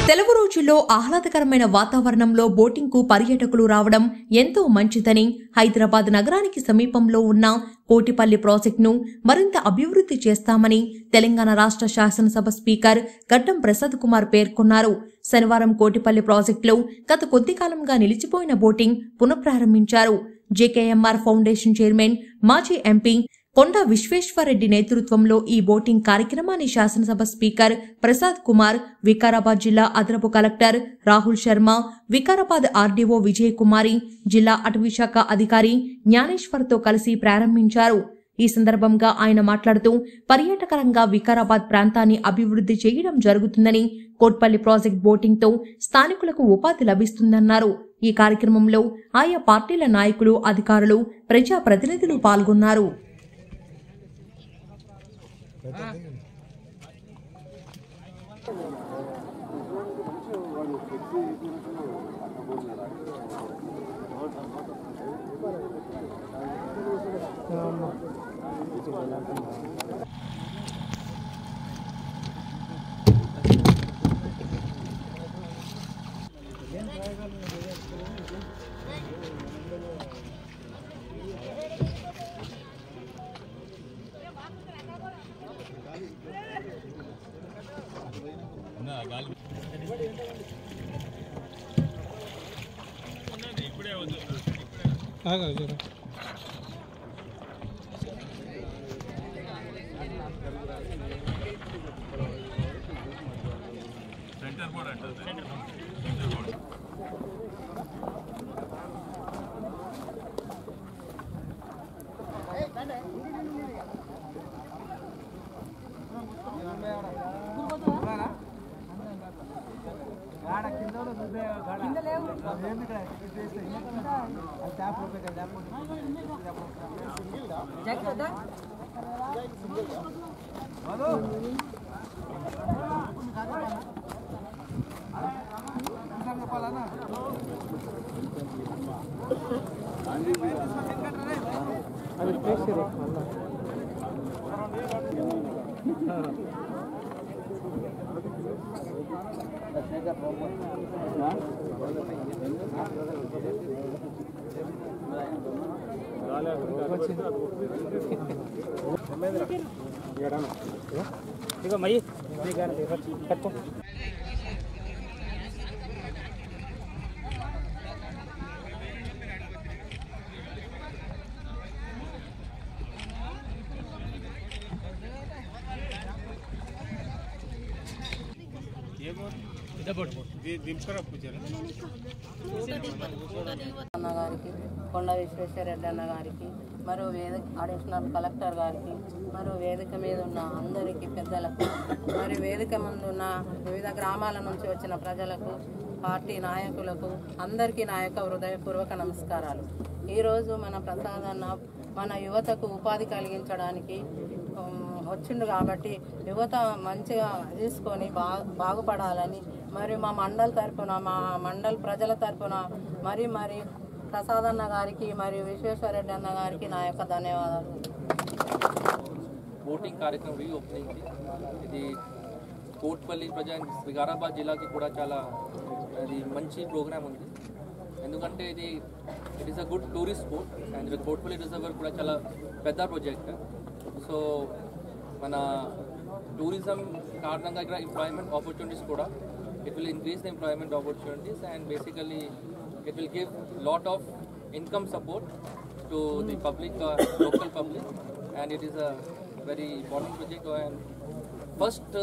సెలవు రోజుల్లో ఆహ్లాదకరమైన వాతావరణంలో బోటింగ్ కు పర్యాటకులు రావడం ఎంతో మంచిదని హైదరాబాద్ నగరానికి సమీపంలో ఉన్న కోటిపల్లి ప్రాజెక్టును మరింత అభివృద్ధి చేస్తామని తెలంగాణ రాష్ట్ర శాసనసభ స్పీకర్ గడ్డం ప్రసాద్ కుమార్ పేర్కొన్నారు. శనివారం కోటిపల్లి ప్రాజెక్టులో గత కొద్ది కాలంగా నిలిచిపోయిన బోటింగ్ పునఃప్రారంభించారు. జేకేఎంఆర్ ఫౌండేషన్ చైర్మన్ మాజీ ఎంపీ కొండా విశ్వేశ్వరరెడ్డి నేతృత్వంలో ఈ బోటింగ్ కార్యక్రమాన్ని శాసనసభ స్పీకర్ ప్రసాద్ కుమార్, వికారాబాద్ జిల్లా అదనపు కలెక్టర్ రాహుల్ శర్మ, వికారాబాద్ ఆర్డీఓ విజయ్ కుమారి, జిల్లా అటవీశాఖ అధికారి జ్ఞానేశ్వర్తో కలిసి ప్రారంభించారు. ఈ సందర్భంగా ఆయన మాట్లాడుతూ పర్యాటకరంగా వికారాబాద్ ప్రాంతాన్ని అభివృద్ధి చేయడం జరుగుతుందని, కోట్పల్లి ప్రాజెక్ట్ బోటింగ్తో స్థానికులకు ఉపాధి లభిస్తుందన్నారు. ఈ కార్యక్రమంలో ఆయా పార్టీల నాయకులు, అధికారులు, ప్రజాప్రతినిధులు పాల్గొన్నారు. అన్న గారికి, కొండా విశ్వేశ్వరరెడ్డి అన్న గారికి, మరో అడిషనల్ కలెక్టర్ గారికి, మరో వేదిక మీద ఉన్న అందరికీ పెద్దలకు, మరి వేదిక ముందు ఉన్న వివిధ గ్రామాల నుంచి వచ్చిన ప్రజలకు, పార్టీ నాయకులకు అందరికీ నా యొక్క హృదయపూర్వక నమస్కారాలు. ఈరోజు మన ప్రసాద్ అన్న మన యువతకు ఉపాధి కలిగించడానికి వచ్చిండు కాబట్టి యువత మంచిగా తీసుకొని బాగుపడాలని మరియు మా మండల్ తరఫున, మా మండల్ ప్రజల తరఫున మరి ప్రసాద్ అన్న గారికి మరియు విశ్వేశ్వరరెడ్డి అన్న గారికి నా యొక్క ధన్యవాదాలు. బోటింగ్ కార్యక్రమం రీఓపెనింగ్ ఇది కోట్పల్లి వికారాబాద్ జిల్లాకి కూడా చాలా అది మంచి ప్రోగ్రామ్ ఉంది. ఎందుకంటే it is a good tourist sport and Kotpalli రిజర్వర్ కూడా చాలా పెద్ద ప్రాజెక్ట్. సో మన టూరిజం కారణంగా ఇక్కడ ఎంప్లాయ్మెంట్ ఆపర్చునిటీస్ కూడా it will increase the employment opportunities and basically it will give lot of income support to the public, local public, and it is a very important project. And first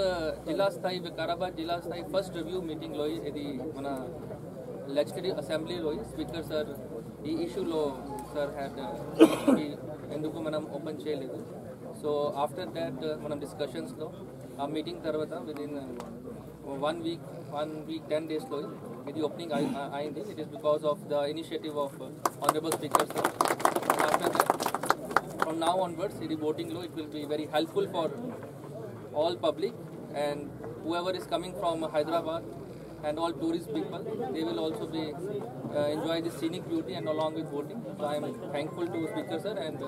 జిల్లా స్థాయి వికారాబాద్ జిల్లా స్థాయి first review మీటింగ్లో ఇది మన legislative అసెంబ్లీలో speaker sir ఈ ఇష్యూలో సార్ హ్యాడ్ ఎందుకు మనం ఓపెన్ చేయలేదు. సో ఆఫ్టర్ దాట్ మనం డిస్కషన్స్లో ఆ మీటింగ్ తర్వాత విదిన్ 1 week 10 daysలో ఇది ఓపెనింగ్ అయింది. It is because of the initiative of honourable speaker sir. After that from now onwards ఇది బోటింగ్లో it will be very helpful for all public and whoever is coming from Hyderabad and all tourist people. They will also be enjoy the scenic beauty and along with boating. So I am thankful to Speaker sir, and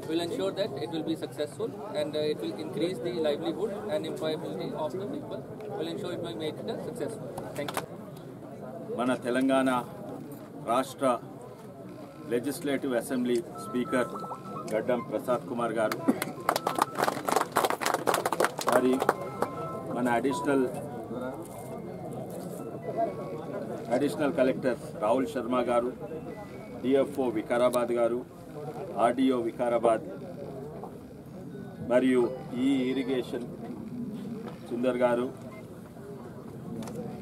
will ensure that it will be successful, and it will increase the livelihood and employability of the people. Will ensure it will make it successful. Thank you. మన తెలంగాణ రాష్ట్ర legislative assembly speaker గడ్డం ప్రసాద్ కుమార్ గారు, మరి మన additional collector Rahul Sharma గారు, DFO Vikarabad గారు, RDO Vikarabad, మరియు ఈ ఇరిగేషన్ సుందర్ గారు,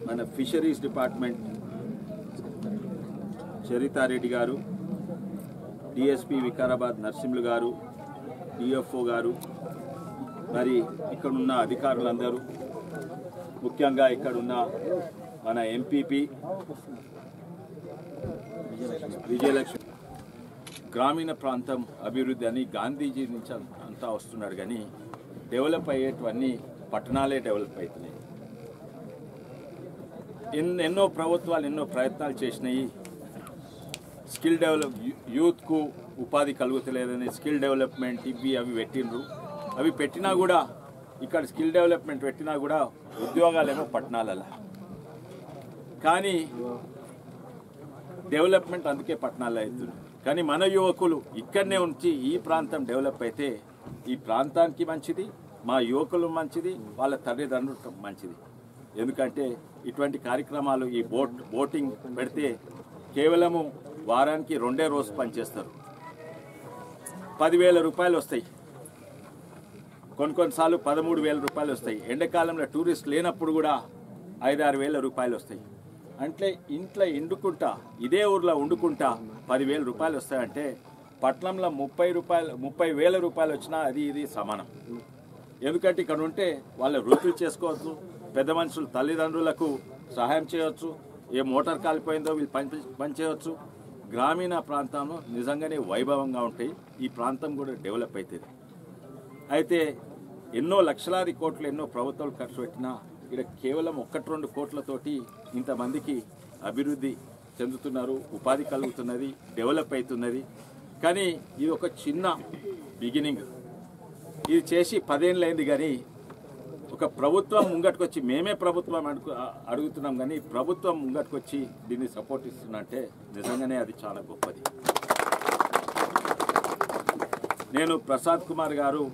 మన ఫిషరీస్ డిపార్ట్మెంట్ చరితారెడ్డి గారు, డిఎస్పి వికారాబాద్ నర్సింహులు గారు, డిఎఫ్ఓ గారు, మరి ఇక్కడున్న అధికారులందరూ, ముఖ్యంగా ఇక్కడున్న మన ఎంపీపీ విజయలక్ష్మి. గ్రామీణ ప్రాంతం అభివృద్ధి అని గాంధీజీ నుంచి అంతా వస్తున్నాడు, కానీ డెవలప్ అయ్యేటివన్నీ పట్టణాలే డెవలప్ అవుతున్నాయి. ఎన్నో ప్రభుత్వాలు ఎన్నో ప్రయత్నాలు చేసినాయి. స్కిల్ డెవలప్ యూత్కు ఉపాధి కలుగుతలేదని స్కిల్ డెవలప్మెంట్ ఇవి అవి పెట్టిండ్రు. అవి పెట్టినా కూడా ఇక్కడ స్కిల్ డెవలప్మెంట్ పెట్టినా కూడా ఉద్యోగాలేమో పట్టణాలలో, కానీ డెవలప్మెంట్ అందుకే పట్టణాల్లో అవుతుంది. కానీ మన యువకులు ఇక్కడనే ఉంచి ఈ ప్రాంతం డెవలప్ అయితే ఈ ప్రాంతానికి మంచిది, మా యువకులు మంచిది, వాళ్ళ తల్లిదండ్రులకు మంచిది. ఎందుకంటే ఇటువంటి కార్యక్రమాలు ఈ బోటింగ్ పెడితే కేవలము వారానికి 2 రోజు పనిచేస్తారు, 10,000 రూపాయలు వస్తాయి, కొన్నిసార్లు 13,000 రూపాయలు వస్తాయి. ఎండాకాలంలో టూరిస్ట్ లేనప్పుడు కూడా 5-6 వేల రూపాయలు వస్తాయి. అంటే ఇంట్లో ఎండుకుంటా ఇదే ఊర్లో వండుకుంటా 10,000 రూపాయలు వస్తాయంటే పట్నంలో 30,000 రూపాయలు వచ్చినా అది ఇది సమానం. ఎందుకంటే ఇక్కడ ఉంటే వాళ్ళ వృత్తులు చేసుకోవచ్చు, పెద్ద మనుషులు తల్లిదండ్రులకు సహాయం చేయవచ్చు, ఏ మోటార్ కాలిపోయిందో వీళ్ళు పని చేయవచ్చు. గ్రామీణ ప్రాంతంలో నిజంగానే వైభవంగా ఉంటాయి. ఈ ప్రాంతం కూడా డెవలప్ అవుతుంది. అయితే ఎన్నో లక్షలాది కోట్లు ఎన్నో ప్రభుత్వాలు ఖర్చు పెట్టినా ఇక్కడ కేవలం 1-2 కోట్లతోటి ఇంతమందికి అభివృద్ధి చెందుతున్నారు, ఉపాధి కలుగుతున్నది, డెవలప్ అవుతున్నది. కానీ ఇది ఒక చిన్న బిగినింగ్. ఇది చేసి 10 ఏళ్ళు అయింది, కానీ ఒక ప్రభుత్వం ముంగట్టుకొచ్చి మేమే ప్రభుత్వం అడుగుతున్నాం, కానీ ప్రభుత్వం ముంగట్టుకొచ్చి దీన్ని సపోర్ట్ ఇస్తున్నంటే నిజంగానే అది చాలా గొప్పది. నేను ప్రసాద్ కుమార్ గారు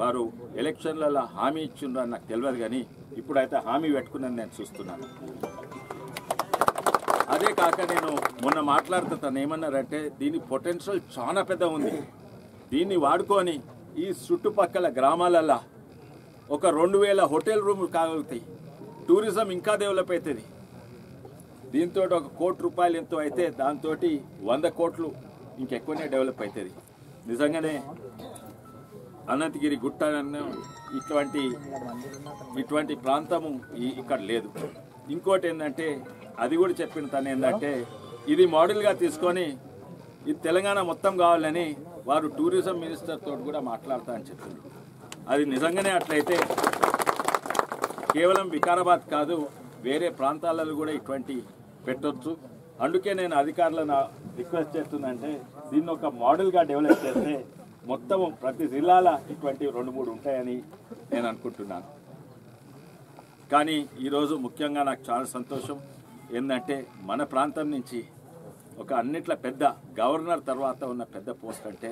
వారు ఎలక్షన్లలో హామీ ఇచ్చిండ్రు అని నాకు తెలియదు, కానీ ఇప్పుడైతే హామీ పెట్టుకున్నాను నేను చూస్తున్నాను. అదే కాక నేను మొన్న మాట్లాడుతూ తను ఏమన్నారంటే దీని పొటెన్షియల్ చాలా పెద్ద ఉంది, దీన్ని వాడుకొని ఈ చుట్టుపక్కల గ్రామాలల్లో ఒక 2,000 హోటల్ రూములు కాగలుగుతాయి, టూరిజం ఇంకా డెవలప్ అవుతుంది. దీంతో 1 కోటి రూపాయలు ఎంతో అయితే దాంతో 100 కోట్లు ఇంకెక్కువనే డెవలప్ అవుతుంది. నిజంగానే అనంతగిరి గుట్ట ఇటువంటి ప్రాంతము ఇక్కడ లేదు. ఇంకోటి ఏంటంటే అది కూడా చెప్పిన తను ఏంటంటే ఇది మోడల్గా తీసుకొని ఇది తెలంగాణ మొత్తం కావాలని వారు టూరిజం మినిస్టర్ తోటి కూడా మాట్లాడతా అని చెప్పింది. అది నిజంగానే అట్లయితే కేవలం వికారాబాద్ కాదు వేరే ప్రాంతాలలో కూడా ఇటువంటి పెట్టొచ్చు. అందుకే నేను అధికారులను రిక్వెస్ట్ చేస్తుందంటే దీన్ని ఒక మోడల్గా డెవలప్ చేస్తే మొత్తం ప్రతి జిల్లాలో ఇటువంటి 2-3 ఉంటాయని నేను అనుకుంటున్నాను. కానీ ఈరోజు ముఖ్యంగా నాకు చాలా సంతోషం ఏంటంటే మన ప్రాంతం నుంచి ఒక అన్నిట్ల పెద్ద గవర్నర్ తర్వాత ఉన్న పెద్ద పోస్ట్ అంటే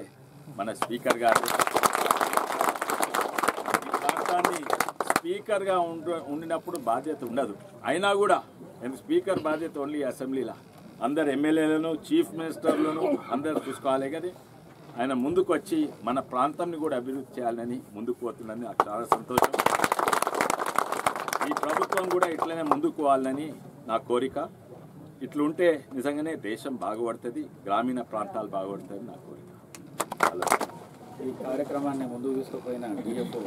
మన స్పీకర్ గారు. ఈ ప్రాంతాన్ని స్పీకర్గా ఉండినప్పుడు బాధ్యత ఉండదు, అయినా కూడా స్పీకర్ బాధ్యత ఓన్లీ అసెంబ్లీలో అందరు ఎమ్మెల్యేలను చీఫ్ మినిస్టర్లను అందరు చూసుకోవాలి. కానీ ఆయన ముందుకు వచ్చి మన ప్రాంతాన్ని కూడా అభివృద్ధి చేయాలని ముందుకు పోతుందని నాకు చాలా సంతోషం. ఈ ప్రభుత్వం కూడా ఇట్లనే ముందుకు పోవాలని నా కోరిక. ఇట్లుంటే నిజంగానే దేశం బాగుపడుతుంది, గ్రామీణ ప్రాంతాలు బాగుపడుతుంది నా కోరిక. ఈ కార్యక్రమాన్ని ముందుకు తీసుకుపోయిన డిఎఫ్ఓ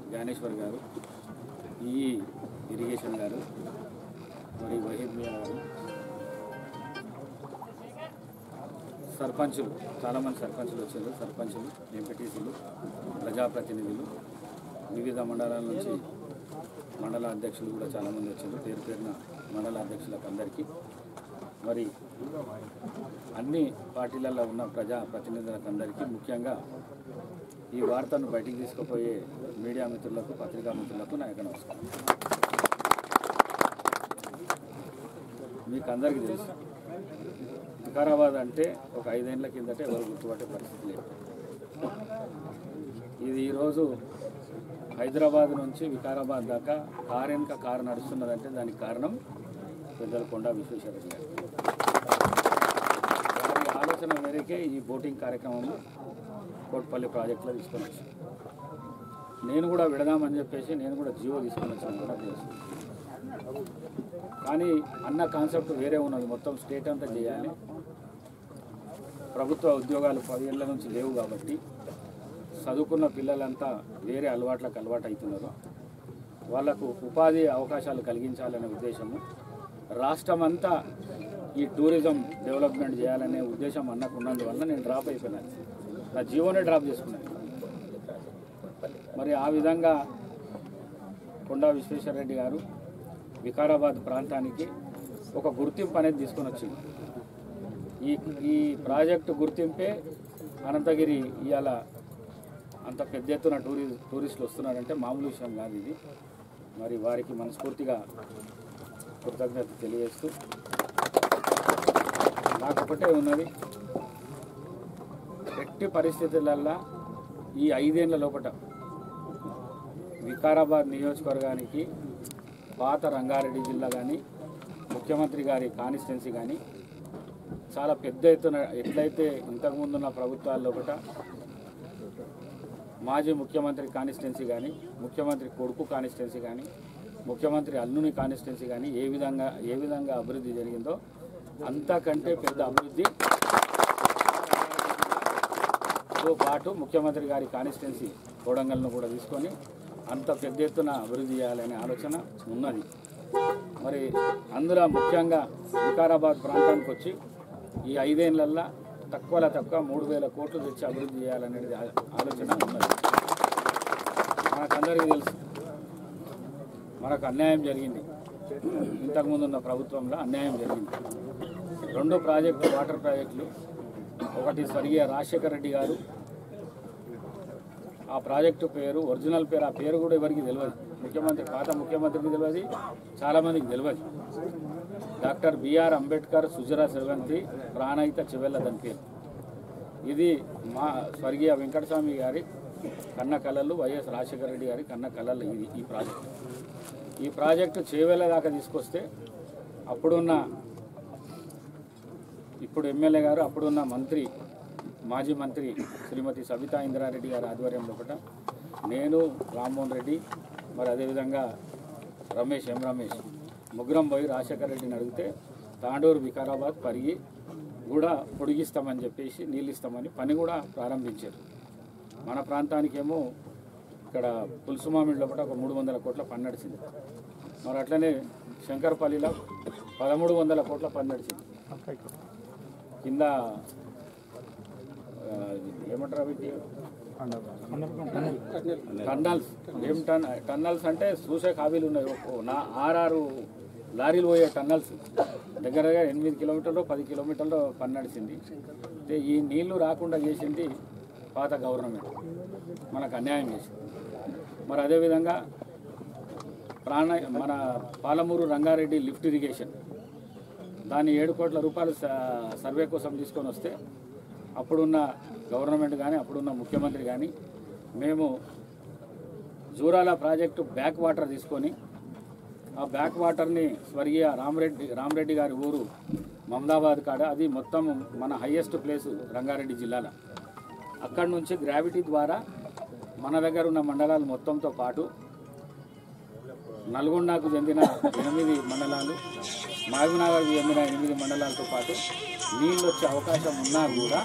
జ్ఞానేశ్వర్ గారు, ఈ ఇరిగేషన్ గారు, మరి వహీద్ మియా గారు, సర్పంచులు, చాలామంది సర్పంచులు వచ్చారు, సర్పంచులు, ఎంపీటీసీలు, ప్రజాప్రతినిధులు, వివిధ మండలాల నుంచి మండల అధ్యక్షులు కూడా చాలామంది వచ్చారు. పేరు పేరున మండల అధ్యక్షులకు అందరికీ, మరి అన్ని పార్టీలలో ఉన్న ప్రజాప్రతినిధులకు అందరికీ, ముఖ్యంగా ఈ వార్తను బయటికి తీసుకుపోయే మీడియా మిత్రులకు, పత్రికా మిత్రులకు నా యొక్క నమస్కారం. మీకు అందరికీ తెలుసు, వికారాబాద్ అంటే ఒక 5 ఏళ్ల కిందటే ఎవరు గుర్తుపట్టే పరిస్థితి లేదు. ఇది ఈరోజు హైదరాబాద్ నుంచి వికారాబాద్ దాకా కారు నడుస్తున్నదంటే దానికి కారణం పెద్దలు కొండా విశ్వేశ్వరరెడ్డి గారు. వారి ఆలోచన మేరకే ఈ బోటింగ్ కార్యక్రమం కోట్పల్లి ప్రాజెక్టులో తీసుకొని వచ్చాను. నేను కూడా విడదామని చెప్పేసి నేను కూడా జీవో తీసుకొని వచ్చాను కూడా తెలుసు. కానీ అన్న కాన్సెప్ట్ వేరే ఉన్నది. మొత్తం స్టేట్ అంతా చేయాలి. ప్రభుత్వ ఉద్యోగాలు 10 ఏళ్ల నుంచి లేవు కాబట్టి చదువుకున్న పిల్లలంతా వేరే అలవాట్లకు అలవాటు అవుతున్నారు. వాళ్లకు ఉపాధి అవకాశాలు కలిగించాలనే ఉద్దేశము, రాష్ట్రమంతా ఈ టూరిజం డెవలప్మెంట్ చేయాలనే ఉద్దేశం అన్నకు ఉన్నందువల్ల నేను డ్రాప్ అయిపోయినాను. నా జీవోనే డ్రాప్ చేసుకున్నాను. మరి ఆ విధంగా కొండా విశ్వేశ్వరరెడ్డి గారు వికారాబాద్ ప్రాంతానికి ఒక గుర్తింపు అనేది తీసుకొని వచ్చింది. ఈ ప్రాజెక్టు గుర్తింపే అనంతగిరి ఇవాళ అంత పెద్ద ఎత్తున టూరిస్టులు వస్తున్నారంటే మామూలు విషయం కాదు ఇది. మరి వారికి మనస్ఫూర్తిగా కృతజ్ఞత తెలియజేస్తూ, నాకు ఒకటే ఉన్నది, ఎట్టి పరిస్థితులల్లో ఈ 5 ఏళ్ల లోపల వికారాబాద్ నియోజకవర్గానికి పాత రంగారెడ్డి జిల్లా కానీ, ముఖ్యమంత్రి గారి కాన్స్టిట్యున్సీ కానీ చాలా పెద్ద ఎత్తున, ఎట్లయితే ఇంతకుముందున్న ప్రభుత్వాల లోపల మాజీ ముఖ్యమంత్రి కాన్స్టిట్యున్సీ కానీ, ముఖ్యమంత్రి కొడుకు కాన్స్టిట్యున్సీ కానీ, ముఖ్యమంత్రి అల్లుని కాన్స్టిట్యున్సీ కానీ ఏ విధంగా అభివృద్ధి జరిగిందో అంతకంటే పెద్ద అభివృద్ధితో పాటు ముఖ్యమంత్రి గారి కాన్స్టిట్యున్సీ కోడంగల్ను కూడా తీసుకొని అంత పెద్ద ఎత్తున అభివృద్ధి చేయాలనే ఆలోచన ఉన్నది. మరి అందులో ముఖ్యంగా వికారాబాద్ ప్రాంతానికి వచ్చి ఈ 5 ఏళ్లల్లో తక్కువ 3,000 కోట్లు తెచ్చి అభివృద్ధి చేయాలనేది ఆలోచన ఉన్నది. మనకందరికీ తెలుసు, మనకు అన్యాయం జరిగింది. ఇంతకుముందున్న ప్రభుత్వంలో అన్యాయం జరిగింది. 2 ప్రాజెక్టులు, వాటర్ ప్రాజెక్టులు, ఒకటి స్వర్గీయ రాజశేఖర రెడ్డి గారు, ఆ ప్రాజెక్టు పేరు ఒరిజినల్ పేరు, ఆ పేరు కూడా ఎవరికి తెలియదు. పాత ముఖ్యమంత్రికి తెలియదు, చాలామందికి తెలియదు. డాక్టర్ బిఆర్ అంబేద్కర్ సుజరా శ్రవంతి ప్రాణహిత చివెల్లదని పేరు. ఇది మా స్వర్గీయ వెంకటస్వామి గారి కన్న కళలు, వైఎస్ రాజశేఖర రెడ్డి గారి కన్న కళలు. ఇది ఈ ప్రాజెక్టు చేవెళ్ళ దాకా తీసుకొస్తే ఇప్పుడు ఎమ్మెల్యే గారు, అప్పుడున్న మాజీ మంత్రి శ్రీమతి సబితా ఇంద్రారెడ్డి గారి ఆధ్వర్యంలో కూడా నేను, రామ్మోహన్ రెడ్డి, మరి అదేవిధంగా రమేష్ ముగ్గురం పోయి రాజశేఖర రెడ్డిని అడిగితే తాండూరు, వికారాబాద్, పరిగి కూడా పొడిగిస్తామని చెప్పేసి నీళ్ళు ఇస్తామని పని కూడా ప్రారంభించారు. మన ప్రాంతానికేమో ఇక్కడ పులుసుమామిడిలో కూడా ఒక 300 కోట్ల పని నడిచింది. మరి అట్లనే శంకర్పల్లిలో 1300 కోట్ల పని నడిచింది. కింద ఏమంటారు వీటి టన్నల్స్ అంటే చూసే ఖాళీలు ఉన్నాయి. 6 లారీలు పోయే టన్నల్స్ దగ్గరగా 8 కిలోమీటర్లు 10 కిలోమీటర్లు పని నడిచింది. అంటే ఈ నీళ్లు రాకుండా చేసింది పాత గవర్నమెంట్, మనకు అన్యాయం చేసింది. మరి అదేవిధంగా మన పాలమూరు రంగారెడ్డి లిఫ్ట్ ఇరిగేషన్, దాన్ని 7 కోట్ల రూపాయలు సర్వే కోసం తీసుకొని వస్తే అప్పుడున్న గవర్నమెంట్ కానీ, అప్పుడున్న ముఖ్యమంత్రి కానీ మేము జూరాల ప్రాజెక్టు బ్యాక్ వాటర్ తీసుకొని ఆ బ్యాక్ వాటర్ని స్వర్గీయ రామరెడ్డి గారి ఊరు మమదాబాద్ కాడ, అది మొత్తం మన హైయెస్ట్ ప్లేసు రంగారెడ్డి జిల్లాలో, అక్కడి నుంచి గ్రావిటీ ద్వారా మన దగ్గర ఉన్న మండలాలు మొత్తంతో పాటు నల్గొండకు చెందిన 8 మండలాలు, మహబూబ్నగర్కు చెందిన 8 మండలాలతో పాటు నీళ్ళు వచ్చే అవకాశం ఉన్నా కూడా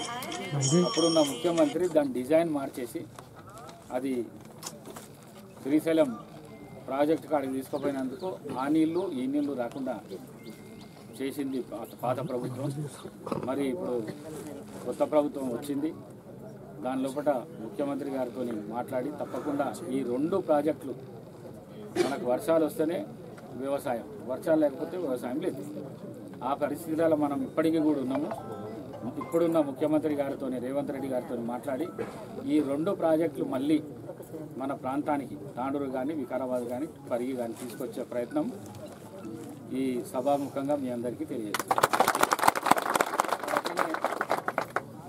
అప్పుడున్న ముఖ్యమంత్రి దాని డిజైన్ మార్చేసి అది శ్రీశైలం ప్రాజెక్టు కాడికి తీసుకుపోయినందుకు ఆ నీళ్లు ఈ నీళ్లు రాకుండా చేసింది పాత ప్రభుత్వం. మరి ఇప్పుడు కొత్త ప్రభుత్వం వచ్చింది. దాని లోపల ముఖ్యమంత్రి గారితో మాట్లాడి తప్పకుండా ఈ 2 ప్రాజెక్టులు మనకు వర్షాలు వస్తేనే వ్యవసాయం, వర్షాలు లేకపోతే వ్యవసాయం లేదు. ఆ పరిస్థితులలో మనం ఇప్పటికీ కూడా ఉన్నాము. ఇప్పుడున్న ముఖ్యమంత్రి గారితో, రేవంత్ రెడ్డి గారితో మాట్లాడి ఈ 2 ప్రాజెక్టులు మళ్ళీ మన ప్రాంతానికి తాండూరు కానీ, వికారాబాద్ కానీ, పరిగి కానీ తీసుకొచ్చే ప్రయత్నం ఈ సభాముఖంగా మీ అందరికీ తెలియజేస్తాం.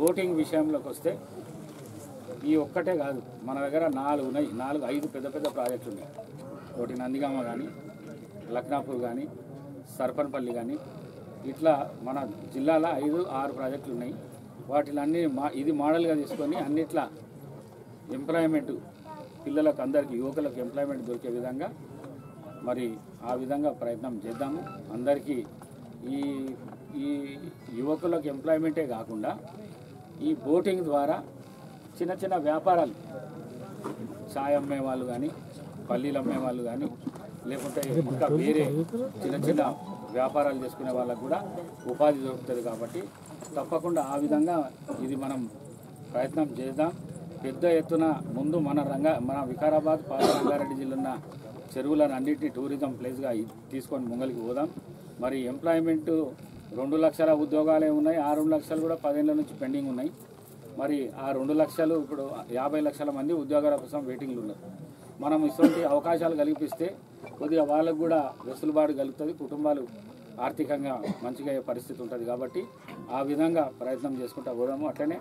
ఓటింగ్ విషయంలోకి వస్తే ఈ ఒక్కటే కాదు, మన దగ్గర 4 ఉన్నాయి, 5 పెద్ద ప్రాజెక్టులు ఉన్నాయి. ఒకటి నందిగామ కానీ, లక్నాపూర్ కానీ, సర్పన్పల్లి కానీ, ఇట్లా మన జిల్లాలో 5-6 ప్రాజెక్టులు ఉన్నాయి. వాటిలన్నీ ఇది మోడల్గా తీసుకొని అన్నిట్లా ఎంప్లాయ్మెంట్ పిల్లలకు, అందరికీ, యువకులకు ఎంప్లాయ్మెంట్ దొరికే విధంగా మరి ఆ విధంగా ప్రయత్నం చేద్దాము. అందరికీ ఈ యువకులకు ఎంప్లాయ్మెంటే కాకుండా ఈ బోటింగ్ ద్వారా చిన్న వ్యాపారాలు, చాయ్ అమ్మే వాళ్ళు కానీ, పల్లీలు అమ్మే వాళ్ళు కానీ, లేకుంటే ఇంకా వేరే చిన్న వ్యాపారాలు చేసుకునే వాళ్ళకు కూడా ఉపాధి దొరుకుతుంది. కాబట్టి తప్పకుండా ఆ విధంగా ఇది మనం ప్రయత్నం చేద్దాం. పెద్ద ఎత్తున ముందు మన వికారాబాద్, పాత రంగారెడ్డి జిల్లా ఉన్న చెరువులను అన్నింటినీ టూరిజం ప్లేస్గా తీసుకొని ముంగలికి పోదాం. మరి ఎంప్లాయ్మెంట్ 2 లక్షల ఉద్యోగాలే ఉన్నాయి. ఆ 2 లక్షలు కూడా 10 ఏళ్ళ నుంచి పెండింగ్ ఉన్నాయి. మరి ఆ 2 లక్షలు ఇప్పుడు 50 లక్షల మంది ఉద్యోగాల కోసం వెయిటింగ్లు ఉన్నారు. మనం ఇటువంటి అవకాశాలు కల్పిస్తే కొద్దిగా వాళ్ళకు కూడా వెసులుబాటు కలుగుతుంది, కుటుంబాలు ఆర్థికంగా మంచిగా అయ్యే పరిస్థితి ఉంటుంది. కాబట్టి ఆ విధంగా ప్రయత్నం చేసుకుంటూ పోదాము. అట్లనే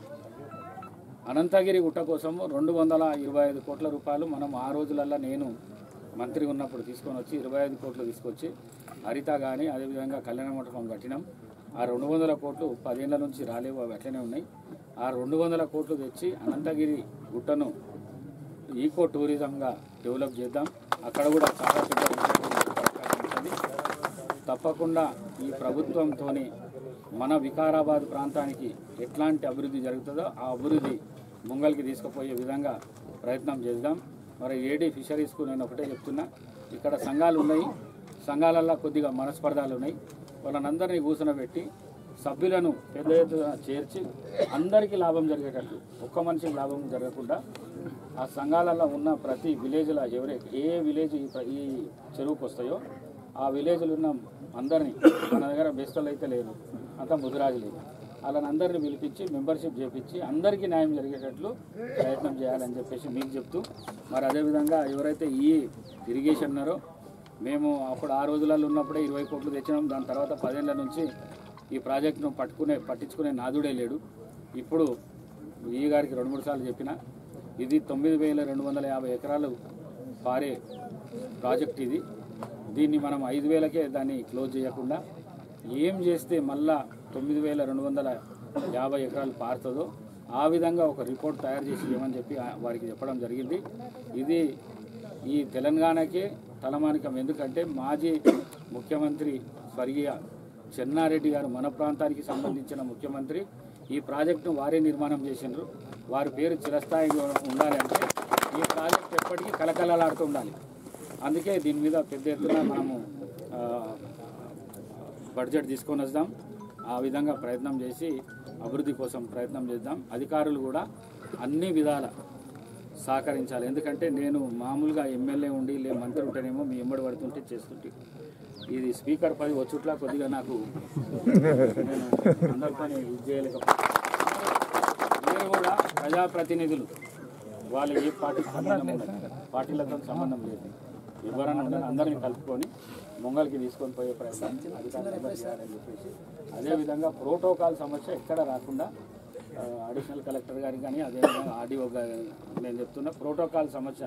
అనంతగిరి గుట్ట కోసము 225 కోట్ల రూపాయలు మనం ఆ రోజులల్లో నేను మంత్రి ఉన్నప్పుడు తీసుకొని వచ్చి 25 కోట్లు తీసుకొచ్చి హరిత కానీ, అదేవిధంగా కళ్యాణ మండపం కట్టినాం. ఆ 200 కోట్లు 10 ఏళ్ళ నుంచి రాలేవు, అవి అట్లనే ఉన్నాయి. ఆ 200 కోట్లు తెచ్చి అనంతగిరి గుట్టను ఈకో టూరిజంగా డెవలప్ చేద్దాం. అక్కడ కూడా చాలా పెద్ద ఉంటుంది. తప్పకుండా ఈ ప్రభుత్వంతో మన వికారాబాద్ ప్రాంతానికి ఎట్లాంటి అభివృద్ధి జరుగుతుందో ఆ అభివృద్ధి ముంగల్కి తీసుకుపోయే విధంగా ప్రయత్నం చేద్దాం. మరి ఏడీ ఫిషరీస్కు నేను ఒకటే చెప్తున్నా, ఇక్కడ సంఘాలు ఉన్నాయి, సంఘాలల్లో కొద్దిగా మనస్పర్ధాలు ఉన్నాయి. వాళ్ళనందరినీ కూర్చోబెట్టి సభ్యులను పెద్ద ఎత్తున చేర్చి అందరికీ లాభం జరిగేటట్లు, ఒక్క మనిషికి లాభం జరగకుండా ఆ సంఘాలలో ఉన్న ప్రతి విలేజ్లో ఏ విలేజ్ ఈ చెరువుకు వస్తాయో ఆ విలేజ్లో ఉన్న అందరినీ, మన దగ్గర బెస్టోళ్ళు అయితే లేదు, అంతా ముదిరాజు లేదు, వాళ్ళని అందరినీ పిలిపించి మెంబర్షిప్ చేపించి అందరికీ న్యాయం జరిగేటట్లు ప్రయత్నం చేయాలని చెప్పేసి మీకు చెప్తూ, మరి అదేవిధంగా ఎవరైతే ఈ ఇరిగేషన్ ఉన్నారో, మేము అప్పుడు ఆ రోజులలో ఉన్నప్పుడే 20 కోట్లు తెచ్చినాం. దాని తర్వాత 10 ఏళ్ళ నుంచి ఈ ప్రాజెక్టును పట్టించుకునే నాదుడే లేడు. ఇప్పుడు ఈ గారికి 2-3 సార్లు చెప్పిన, ఇది 9,250 ఎకరాలు పారే ప్రాజెక్ట్. దీన్ని మనం 5,000కే దాన్ని క్లోజ్ చేయకుండా ఏం చేస్తే మళ్ళా 9,250 ఎకరాలు పారుతుందో ఆ విధంగా ఒక రిపోర్ట్ తయారు చేసి ఇవ్వమని చెప్పి వారికి చెప్పడం జరిగింది. ఇది ఈ తెలంగాణకే తలమానికం. ఎందుకంటే మాజీ ముఖ్యమంత్రి స్వర్గీయ చెన్నారెడ్డి గారు, మన ప్రాంతానికి సంబంధించిన ముఖ్యమంత్రి, ఈ ప్రాజెక్టును వారే నిర్మాణం చేసినారు. వారి పేరు చిరస్థాయిగా ఉండాలి అంటే ఈ ప్రాజెక్ట్ ఎప్పటికీ కలకలలాడుతూ ఉండాలి. అందుకే దీని మీద పెద్ద ఎత్తున మనము బడ్జెట్ తీసుకొని వద్దాం. ఆ విధంగా ప్రయత్నం చేసి అభివృద్ధి కోసం ప్రయత్నం చేద్దాం. అధికారులు కూడా అన్ని విధాల సహకరించాలి. ఎందుకంటే నేను మామూలుగా ఎమ్మెల్యే ఉండి మంత్రి ఉంటేనేమో మీ ఎంబడి పడుతుంటే చేస్తుంటే, ఇది స్పీకర్ పది వచ్చుట్లా కొద్దిగా నాకు నేను అందరితో ఇది చేయలేకపోతే, మీరు కూడా ప్రజాప్రతినిధులు, వాళ్ళు ఏ పార్టీకి సంబంధం ఉండదు, పార్టీలతో సంబంధం లేదు, ఎవరైనా ఉండాలి, అందరినీ కలుపుకొని ముంగల్కి తీసుకొని పోయే ప్రయత్నం అధికారులు చేయాలని చెప్పేసి, అదేవిధంగా ప్రోటోకాల్ సమస్య ఎక్కడ రాకుండా అడిషనల్ కలెక్టర్ గారికి కానీ, అదేవిధంగా ఆర్డీఓ గారు నేను చెప్తున్నా, ప్రోటోకాల్ సమస్య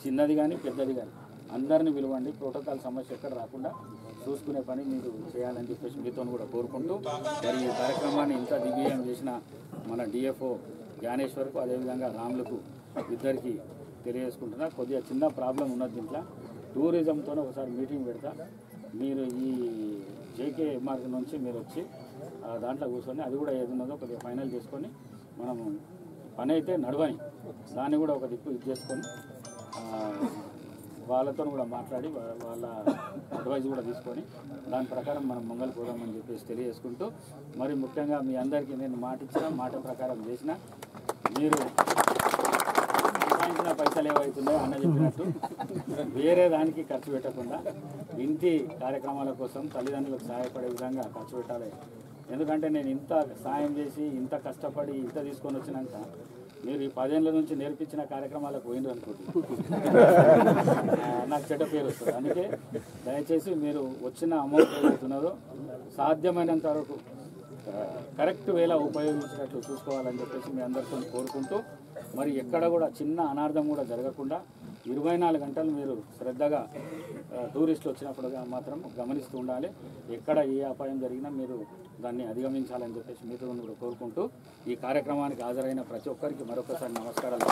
చిన్నది కానీ పెద్దది కానీ అందరినీ పిలవండి. ప్రోటోకాల్ సమస్య ఎక్కడ రాకుండా చూసుకునే పని మీరు చేయాలని చెప్పేసి మీతో కూడా కోరుకుంటూ, మరి ఈ కార్యక్రమాన్ని ఇంత దిగ్విజయం చేసిన మన డిఎఫ్ఓ జ్ఞానేశ్వర్కు, అదేవిధంగా రాములకు ఇద్దరికి తెలియజేసుకుంటున్నా. కొద్దిగా చిన్న ప్రాబ్లం ఉన్నది దీంట్లో, టూరిజంతో ఒకసారి మీటింగ్ పెడతా, మీరు ఈ జేకే మార్గ నుంచి మీరు వచ్చి దాంట్లో కూర్చొని అది కూడా ఏది ఉన్నదో కొద్దిగా ఫైనల్ చేసుకొని మనము పని అయితే నడవని దాన్ని కూడా ఒక దిక్కు ఇది చేసుకొని వాళ్ళతో కూడా మాట్లాడి వాళ్ళ అడ్వైజ్ కూడా తీసుకొని దాని ప్రకారం మనం మంగళ పోదామని చెప్పేసి తెలియజేసుకుంటూ, మరి ముఖ్యంగా మీ అందరికీ నేను మాట ఇచ్చిన మాట ప్రకారం చేసిన, మీరు పైసలు ఏవైతున్నాయో ఉండే అన్న చెప్పినట్టు వేరే దానికి ఖర్చు పెట్టకుండా ఇంటి కార్యక్రమాల కోసం తల్లిదండ్రులకు సహాయపడే విధంగా ఖర్చు పెట్టాలి. ఎందుకంటే నేను ఇంత సాయం చేసి ఇంత కష్టపడి ఇంత తీసుకొని వచ్చినాక మీరు ఈ 10 ఏళ్ళ నుంచి నేర్పించిన కార్యక్రమాలకు పోయిండ్రు అనుకుంటున్నాను, నాకు చెడ్డ పేరు వస్తుంది. అందుకే దయచేసి మీరు వచ్చిన అమౌంట్ ఏదవుతున్నారో సాధ్యమైనంత వరకు కరెక్ట్ వేళ ఉపయోగించినట్లు చూసుకోవాలని చెప్పేసి మీ అందరితో కోరుకుంటూ, మరి ఎక్కడ కూడా చిన్న అనార్థం కూడా జరగకుండా 24 గంటలు మీరు శ్రద్ధగా టూరిస్టులు వచ్చినప్పుడు మాత్రం గమనిస్తూ ఉండాలి. ఎక్కడ ఏ అపాయం జరిగినా మీరు దాన్ని అధిగమించాలని చెప్పేసి మీతో కూడా కోరుకుంటూ ఈ కార్యక్రమానికి హాజరైన ప్రతి ఒక్కరికి మరొకసారి నమస్కారాలు.